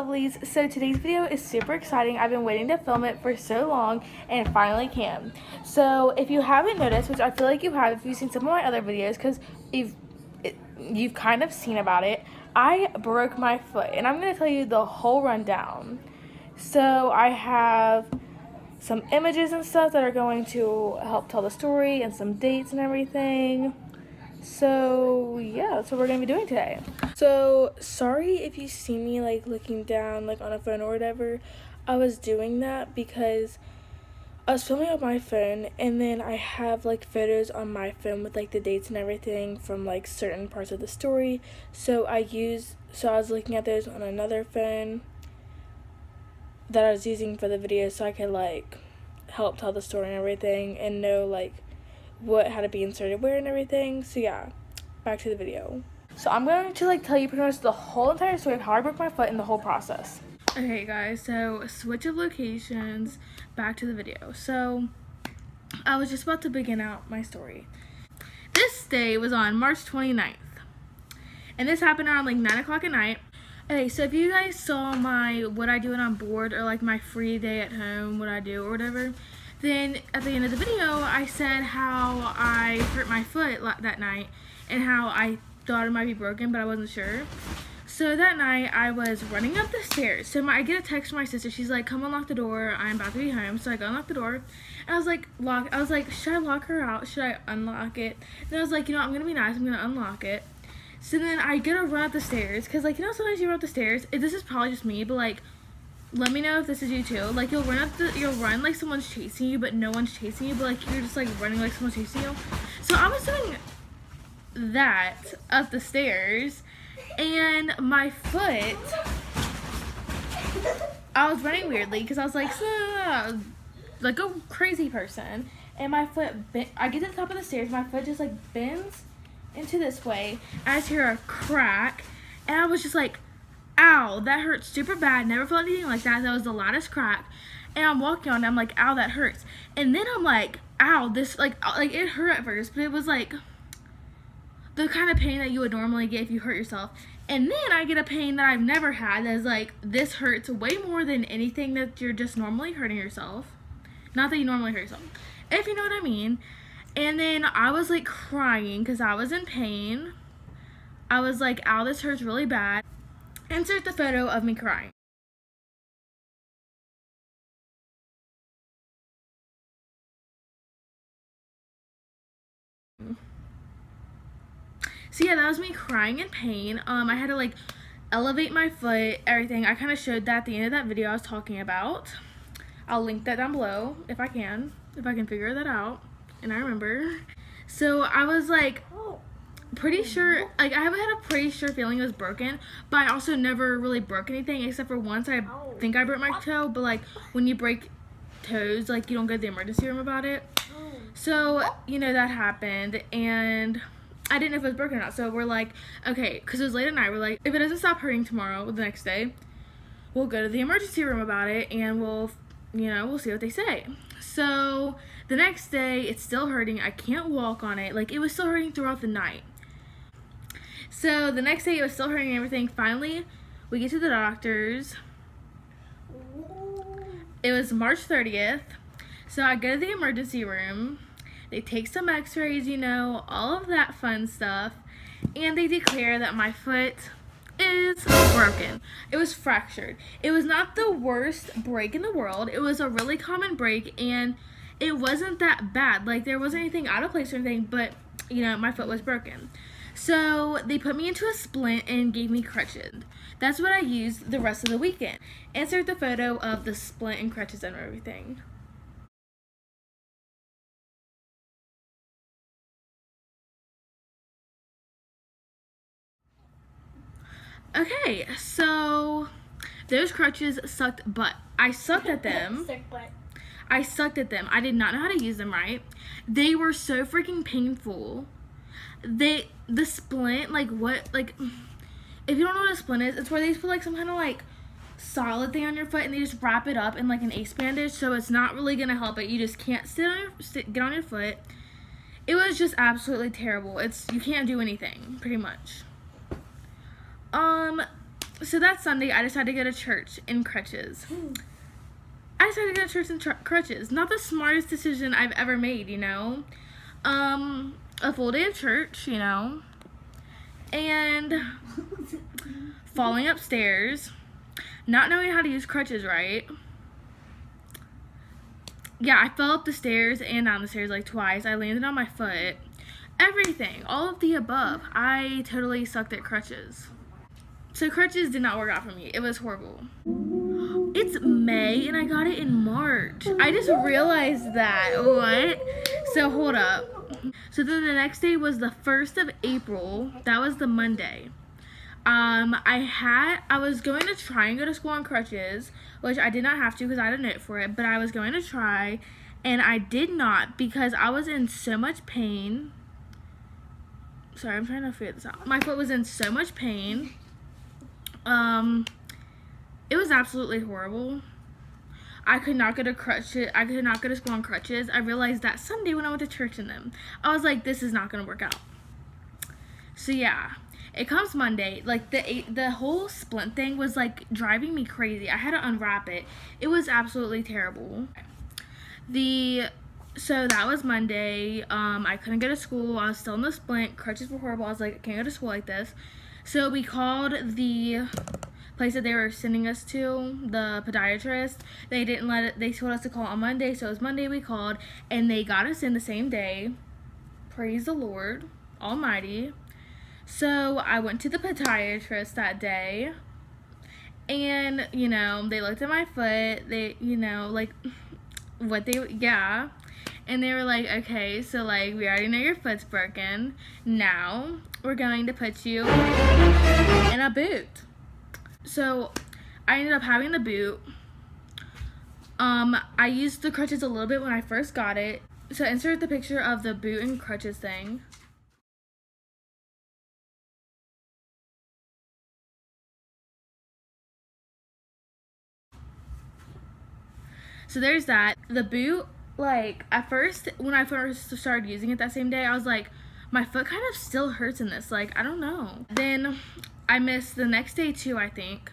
lovelies. So today's video is super exciting. I've been waiting to film it for so long and it finally came. So if you haven't noticed, which I feel like you have if you've seen some of my other videos, because you've kind of seen about it, I broke my foot and I'm going to tell you the whole rundown. So I have some images and stuff that are going to help tell the story and some dates and everything. So yeah, that's what we're gonna be doing today. So sorry if you see me like looking down like on a phone or whatever. I was doing that because I was filming on my phone, and then I have like photos on my phone with like the dates and everything from like certain parts of the story. So I was looking at those on another phone that I was using for the video, so I could like help tell the story and everything and know like what had to be inserted where and everything. So yeah, back to the video. So I'm going to like tell you pretty much the whole entire story of how I broke my foot and the whole process. Okay guys, so switch of locations, back to the video. So I was just about to begin out my story. This day was on March 29th, and this happened around like 9 o'clock at night. Okay, so if you guys saw my what I do when I'm bored, or like my free day at home, what I do or whatever, then at the end of the video, I said how I hurt my foot that night and how I thought it might be broken, but I wasn't sure. So that night, I was running up the stairs. So I get a text from my sister. She's like, come unlock the door. I'm about to be home. So I go unlock the door. And I was like, should I lock her out? Should I unlock it? And I was like, you know, I'm going to be nice. I'm going to unlock it. So then I get to run up the stairs. Because, like, you know, sometimes you run up the stairs. This is probably just me, but, like, let me know if this is you too. Like, you'll run like someone's chasing you, but no one's chasing you, but like you're just like running like someone's chasing you. So I was doing that up the stairs, and my foot, I was running weirdly because I was like a crazy person, and my foot I get to the top of the stairs, my foot just like bends into this way, and I just hear a crack, and I was just like, ow, that hurts super bad. Never felt anything like that. That was the loudest crack. And I'm walking on it, I'm like, ow, that hurts. And then I'm like, ow, this, like it hurt at first, but it was like the kind of pain that you would normally get if you hurt yourself. And then I get a pain that I've never had that's like, this hurts way more than anything that you're just normally hurting yourself. Not that you normally hurt yourself, if you know what I mean. And then I was like crying because I was in pain. I was like, ow, this hurts really bad. Insert the photo of me crying. So yeah, that was me crying in pain. I had to like elevate my foot, everything. I kind of showed that at the end of that video I was talking about. I'll link that down below if I can figure that out and I remember. So I was like pretty sure, like I had a pretty sure feeling it was broken, but I also never really broke anything except for once I think I broke my toe. But like when you break toes, like you don't go to the emergency room about it. So you know, that happened, and I didn't know if it was broken or not. So we're like, okay, because it was late at night, we're like, if it doesn't stop hurting tomorrow, the next day, we'll go to the emergency room about it, and we'll see what they say. So the next day, it's still hurting. I can't walk on it. Like, it was still hurting throughout the night. So the next day, it was still hurting and everything. Finally, we get to the doctor's. It was March 30th. So I go to the emergency room. They take some x-rays, you know, all of that fun stuff. And they declare that my foot is broken. It was fractured. It was not the worst break in the world. It was a really common break, and it wasn't that bad. Like, there wasn't anything out of place or anything, but, you know, my foot was broken. So they put me into a splint and gave me crutches. That's what I used the rest of the weekend. Insert the photo of the splint and crutches and everything. Okay, so those crutches sucked butt. I sucked at them. I sucked at them. I did not know how to use them right. They were so freaking painful. The splint, like what, like, if you don't know what a splint is, it's where they just put like some kind of like solid thing on your foot and they just wrap it up in like an ace bandage, so it's not really gonna help it. You just can't get on your foot. It was just absolutely terrible. You can't do anything, pretty much. so that Sunday, I decided to go to church in crutches. I decided to go to church in crutches. Not the smartest decision I've ever made, you know. A full day of church, you know. And falling upstairs. Not knowing how to use crutches right. Yeah, I fell up the stairs and down the stairs like twice. I landed on my foot. Everything. All of the above. I totally sucked at crutches. So crutches did not work out for me. It was horrible. It's May and I got it in March. I just realized that. What? So hold up. So then the next day was the 1st of April. That was the Monday. I was going to try and go to school on crutches, which I did not have to because I had a note for it, but I was going to try and I did not because I was in so much pain. Sorry, I'm trying to figure this out. My foot was in so much pain. It was absolutely horrible. I could not go to crutches. I could not go to school on crutches. I realized that Sunday when I went to church in them. I was like, this is not gonna work out. So yeah, it comes Monday. Like the whole splint thing was like driving me crazy. I had to unwrap it. It was absolutely terrible. So that was Monday. I couldn't go to school. I was still in the splint. Crutches were horrible. I was like, I can't go to school like this. So we called the place that they were sending us to, the podiatrist. They didn't let it, they told us to call on Monday, so it was Monday we called, and they got us in the same day. Praise the Lord Almighty. So I went to the podiatrist that day, and, you know, they looked at my foot, they, you know, like, and they were like, okay, so, like, we already know your foot's broken. Now, we're going to put you in a boot. So, I ended up having the boot. I used the crutches a little bit when I first got it. So, insert the picture of the boot and crutches thing. So, there's that. The boot, like, at first, when I first started using it that same day, I was like, my foot kind of still hurts in this. Like, I don't know. Then I missed the next day too, I think,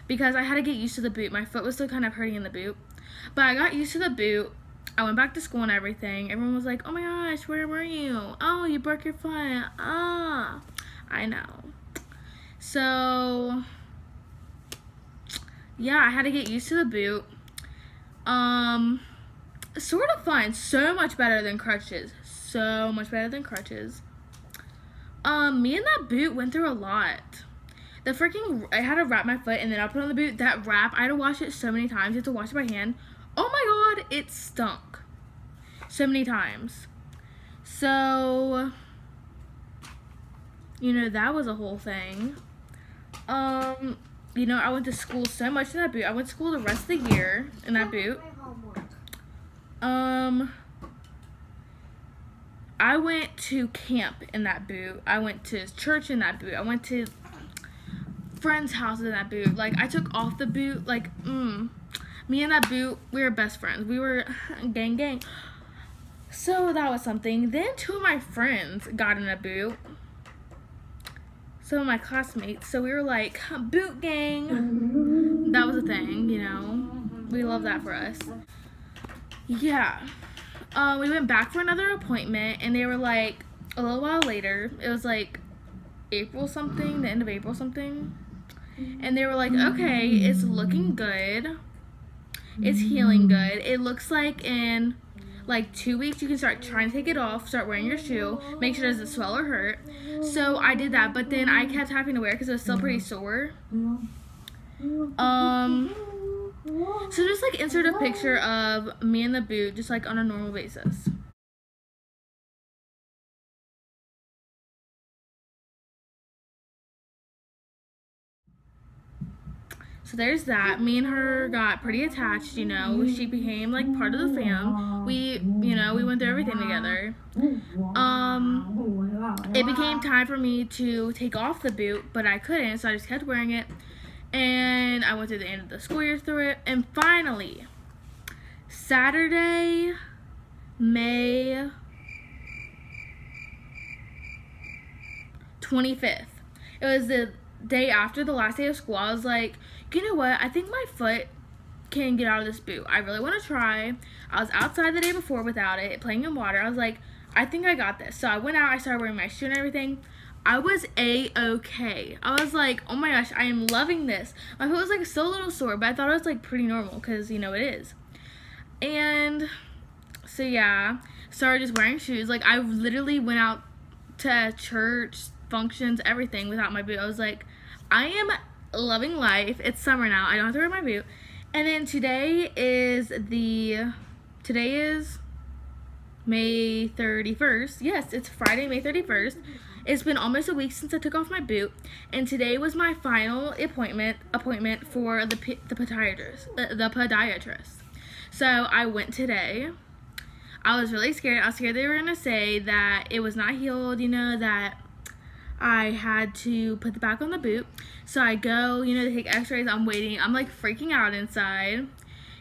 because I had to get used to the boot. My foot was still kind of hurting in the boot, but I got used to the boot. I went back to school and everything. Everyone was like, oh my gosh, where were you? Oh, you broke your foot. Ah, I know. So yeah, I had to get used to the boot. Sort of fun. So much better than crutches. So much better than crutches. Me and that boot went through a lot. I had to wrap my foot and then I put on the boot. That wrap, I had to wash it so many times. You have to wash it by hand. Oh my god, it stunk. So many times. So, you know, that was a whole thing. You know, I went to school so much in that boot. I went to school the rest of the year in that boot. I went to camp in that boot. I went to church in that boot. I went to friends' houses in that boot. Like, I took off the boot. Like, me and that boot, we were best friends. We were gang. So that was something. Then 2 of my friends got in a boot. Some of my classmates. So we were like, boot gang. That was a thing, you know. We love that for us. Yeah. We went back for another appointment, and they were like, a little while later, it was like April something, the end of April something, and they were like, okay, it's looking good, it's healing good, it looks like in like 2 weeks you can start trying to take it off, start wearing your shoe, make sure it doesn't swell or hurt. So I did that, but then I kept having to wear it because it was still pretty sore. So just like insert a picture of me in the boot, just like on a normal basis. So there's that. Me and her got pretty attached, you know. She became like part of the fam. We went through everything together. It became time for me to take off the boot, but I couldn't, so I just kept wearing it. And I went through the end of the school year through it. And finally, Saturday, May 25th. It was the day after the last day of school, I was like, you know what? I think my foot can get out of this boot. I really want to try. I was outside the day before without it, playing in water. I was like, I think I got this. So I went out, I started wearing my shoe and everything. I was a-okay. I was like, oh my gosh, I am loving this. My foot was like still a little sore, but I thought it was like pretty normal because, you know, it is. And so yeah, started just wearing shoes. Like, I literally went out to church, functions, everything without my boot. I was like, I am loving life. It's summer now. I don't have to wear my boot. And then today is May 31st. Yes, it's Friday, May 31st. It's been almost a week since I took off my boot, and today was my final appointment for the podiatrist. So I went today. I was really scared. I was scared they were gonna say that it was not healed, you know, that I had to put the back on the boot. So I go, you know, to take x-rays. I'm waiting. I'm like freaking out inside.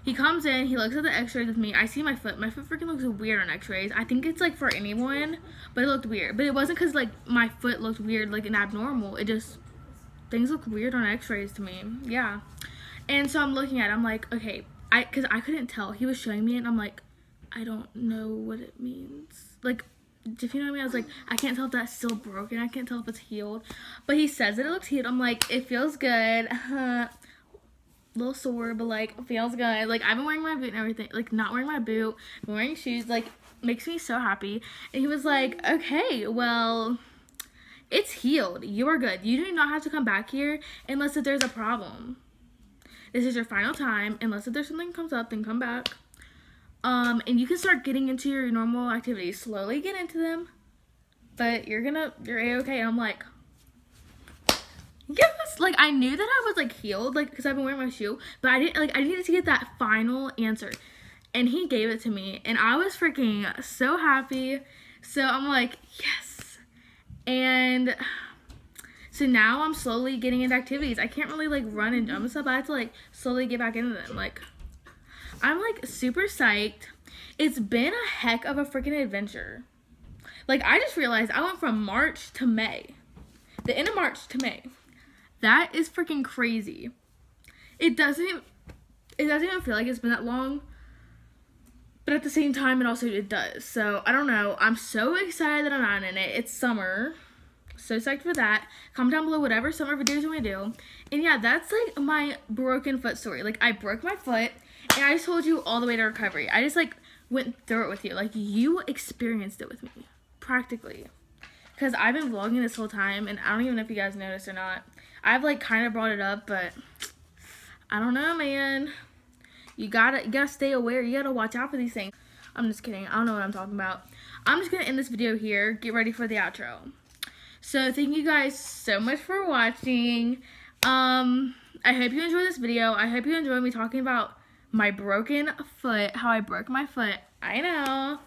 He comes in, he looks at the x-rays with me. I see my foot. My foot freaking looks weird on x-rays. I think it's like for anyone, but it looked weird. But it wasn't because like my foot looked weird, like an abnormal. It just, things look weird on x-rays to me. Yeah. And so I'm looking at it. I'm like, okay, because I couldn't tell. He was showing me it, and I'm like, I don't know what it means. Like, if you know what I mean, I was like, I can't tell if that's still broken. I can't tell if it's healed. But he says that it looks healed. I'm like, it feels good. A little sore, but like, feels good. Like, I've been wearing my boot and everything. Like, not wearing my boot, been wearing shoes. Like, makes me so happy. And he was like, okay, well, it's healed. You are good. You do not have to come back here unless if there's a problem. This is your final time. Unless if there's something comes up, then come back. And you can start getting into your normal activities. Slowly get into them, but you're a-okay. And I'm like, yes! Like, I knew that I was like healed, like, because I've been wearing my shoe, but I needed to get that final answer, and he gave it to me, and I was freaking so happy. So I'm like, yes. And so now I'm slowly getting into activities. I can't really like run and jump and stuff, but I have to like slowly get back into them. Like, I'm like super psyched. It's been a heck of a freaking adventure. Like, I just realized I went from March to May. The end of March to May. That is freaking crazy. It doesn't even feel like it's been that long. But at the same time, it does. So, I don't know. I'm so excited that I'm not in it. It's summer. So psyched for that. Comment down below whatever summer videos you want to do. And yeah, that's like my broken foot story. Like, I broke my foot, and I just told you all the way to recovery. I just like went through it with you. Like, you experienced it with me, practically. Because I've been vlogging this whole time, and I don't even know if you guys noticed or not. I've like kind of brought it up, but I don't know, man. You gotta stay aware. You gotta watch out for these things. I'm just kidding. I don't know what I'm talking about. I'm just gonna end this video here. Get ready for the outro. So thank you guys so much for watching. I hope you enjoyed this video. I hope you enjoyed me talking about my broken foot, how I broke my foot. I know.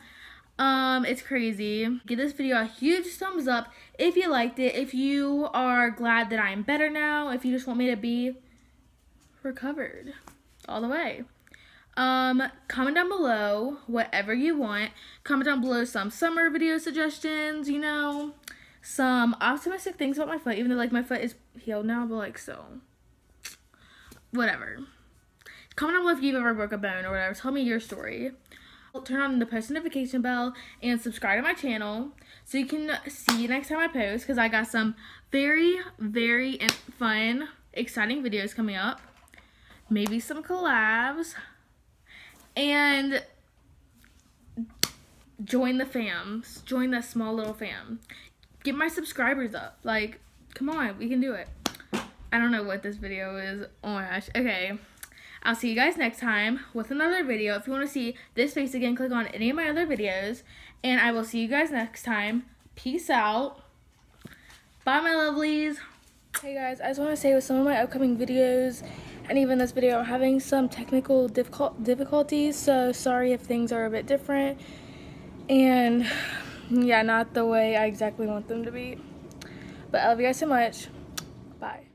It's crazy. Give this video a huge thumbs up if you liked it. If you are glad that I'm better now. If you just want me to be recovered all the way. Comment down below whatever you want. Comment down below some summer video suggestions, you know. Some optimistic things about my foot, even though like my foot is healed now, but like, so whatever. Comment down below if you've ever broke a bone or whatever. Tell me your story. Turn on the post notification bell and subscribe to my channel so you can see next time I post, because I got some very, very fun, exciting videos coming up. Maybe some collabs. And join the fams. Join the small little fam. Get my subscribers up. Like, come on, we can do it. I don't know what this video is. Oh my gosh. Okay. I'll see you guys next time with another video. If you want to see this face again, click on any of my other videos. And I will see you guys next time. Peace out. Bye, my lovelies. Hey guys, I just want to say with some of my upcoming videos and even this video, I'm having some technical difficulties. So sorry if things are a bit different. And yeah, not the way I exactly want them to be. But I love you guys so much. Bye.